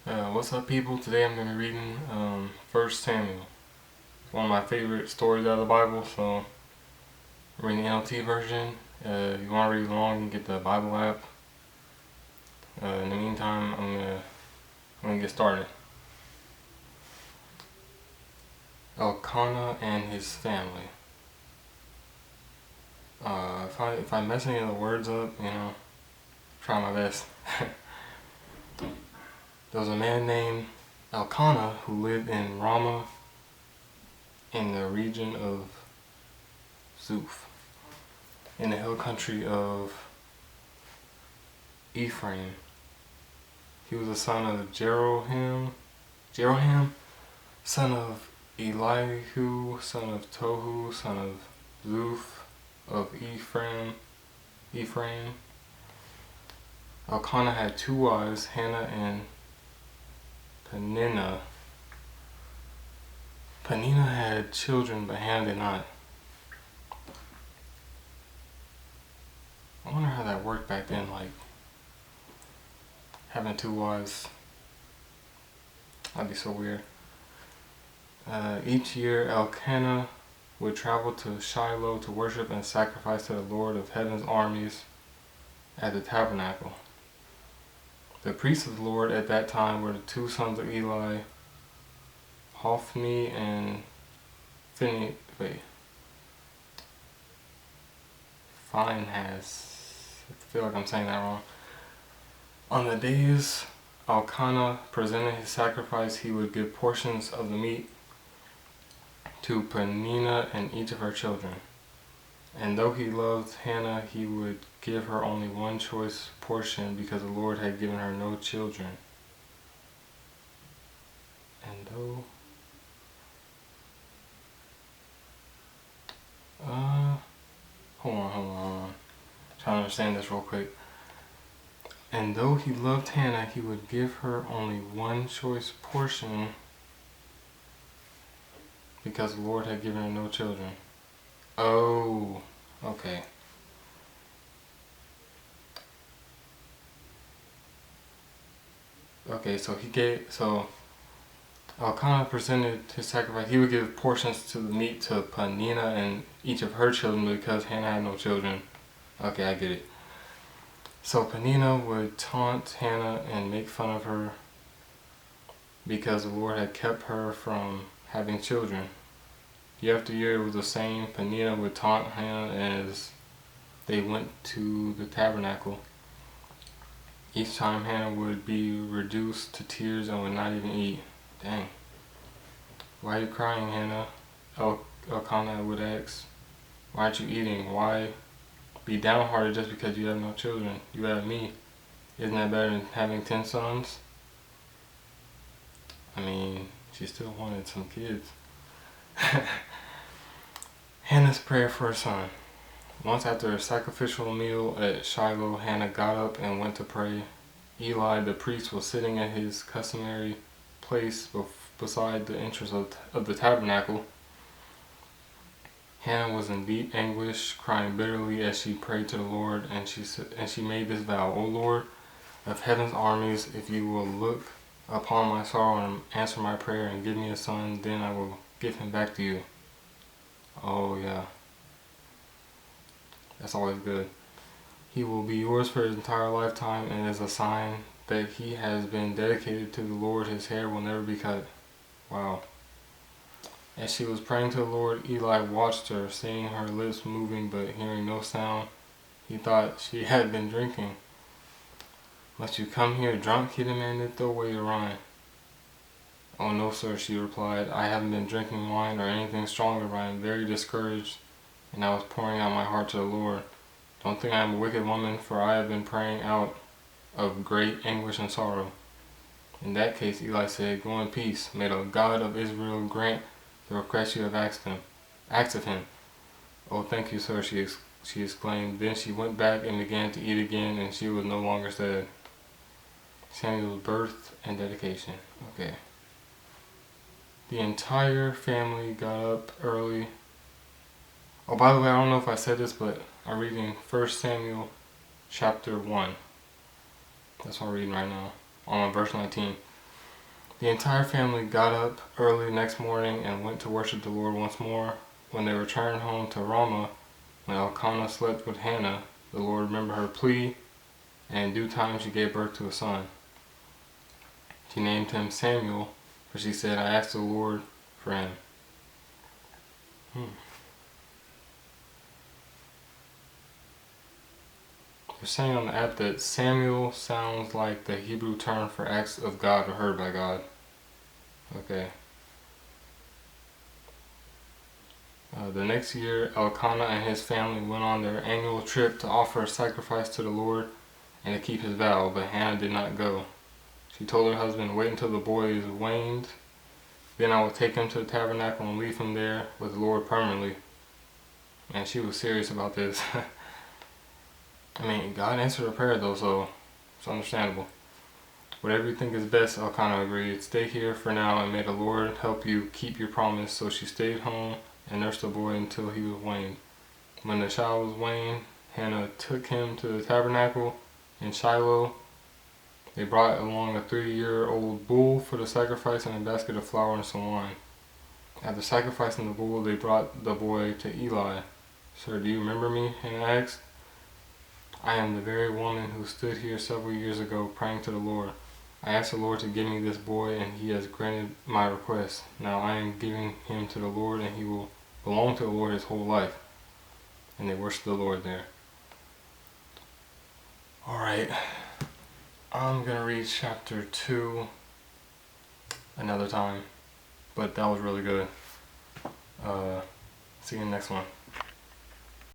What's up, people? Today I'm going to be reading 1 Samuel. It's one of my favorite stories out of the Bible, so I'm reading the NLT version. If you want to read along, you can get the Bible app. In the meantime, I'm gonna get started. Elkanah and his family. If I mess any of the words up, try my best. There was a man named Elkanah who lived in Ramah in the region of Zuph, in the hill country of Ephraim. He was the son of Jeroham, son of Elihu, son of Tohu, son of Zuph, of Ephraim. Elkanah had two wives, Hannah and Peninnah. Peninnah had children, but Hannah did not. I wonder how that worked back then, like having two wives. That'd be so weird. Each year, Elkanah would travel to Shiloh to worship and sacrifice to the Lord of Heaven's armies at the tabernacle. The priests of the Lord at that time were the two sons of Eli, Hophni and Phinehas. I feel like I'm saying that wrong. On the days Elkanah presented his sacrifice, he would give portions of the meat to Peninnah and each of her children. And though he loved Hannah, he would give her only one choice portion because the Lord had given her no children. And though... Hold on. Trying to understand this real quick. And though he loved Hannah, he would give her only one choice portion because the Lord had given her no children. Oh, okay. Okay, so Elkanah presented his sacrifice. He would give portions to the meat to Peninnah and each of her children because Hannah had no children. Okay, I get it. So Peninnah would taunt Hannah and make fun of her because the Lord had kept her from having children. Year after year it was the same. Peninnah would taunt Hannah as they went to the tabernacle. Each time Hannah would be reduced to tears and would not even eat. Dang. Why are you crying, Hannah? Elkanah would ask. Why aren't you eating? Why be downhearted just because you have no children? You have me. Isn't that better than having 10 sons? I mean, she still wanted some kids. Hannah's prayer for her son. Once after a sacrificial meal at Shiloh, Hannah got up and went to pray. Eli, the priest, was sitting at his customary place beside the entrance of the tabernacle. Hannah was in deep anguish, crying bitterly as she prayed to the Lord, and she made this vow: O Lord of Heaven's armies, if you will look upon my sorrow and answer my prayer and give me a son, then I will give him back to you. Oh yeah. That's always good. He will be yours for his entire lifetime, and as a sign that he has been dedicated to the Lord, his hair will never be cut. Wow. As she was praying to the Lord, Eli watched her, seeing her lips moving but hearing no sound. He thought she had been drinking. Must you come here drunk? He demanded. Throw away your wine. Oh no, sir, she replied. I haven't been drinking wine or anything stronger, but I am very discouraged, and I was pouring out my heart to the Lord. Don't think I am a wicked woman, for I have been praying out of great anguish and sorrow. In that case, Eli said, go in peace. May the God of Israel grant the request you have asked of him. Oh, thank you, sir, she exclaimed. Then she went back and began to eat again, and she was no longer sad. Samuel's birth and dedication. Okay. The entire family got up early. Oh, by the way, I don't know if I said this, but I'm reading 1 Samuel chapter 1. That's what I'm reading right now. On verse 19. The entire family got up early next morning and went to worship the Lord once more. When they returned home to Ramah, when Elkanah slept with Hannah, the Lord remembered her plea, and in due time she gave birth to a son. She named him Samuel, for she said, I asked the Lord for him. They're saying on the app that Samuel sounds like the Hebrew term for acts of God or heard by God. Okay. The next year, Elkanah and his family went on their annual trip to offer a sacrifice to the Lord and to keep his vow, but Hannah did not go. She told her husband, wait until the boy is weaned, then I will take him to the tabernacle and leave him there with the Lord permanently. And she was serious about this. I mean, God answered her prayer though, so it's understandable. Whatever you think is best, Elkanah agreed. Stay here for now and may the Lord help you keep your promise. So she stayed home and nursed the boy until he was weaned. When the child was weaned, Hannah took him to the tabernacle in Shiloh. They brought along a 3-year-old bull for the sacrifice and a basket of flour and some wine. After sacrificing the bull, they brought the boy to Eli. Sir, do you remember me? Hannah asked. I am the very woman who stood here several years ago praying to the Lord. I asked the Lord to give me this boy, and he has granted my request. Now I am giving him to the Lord, and he will belong to the Lord his whole life. And they worshiped the Lord there. Alright, I'm going to read chapter 2 another time, but that was really good. See you in the next one.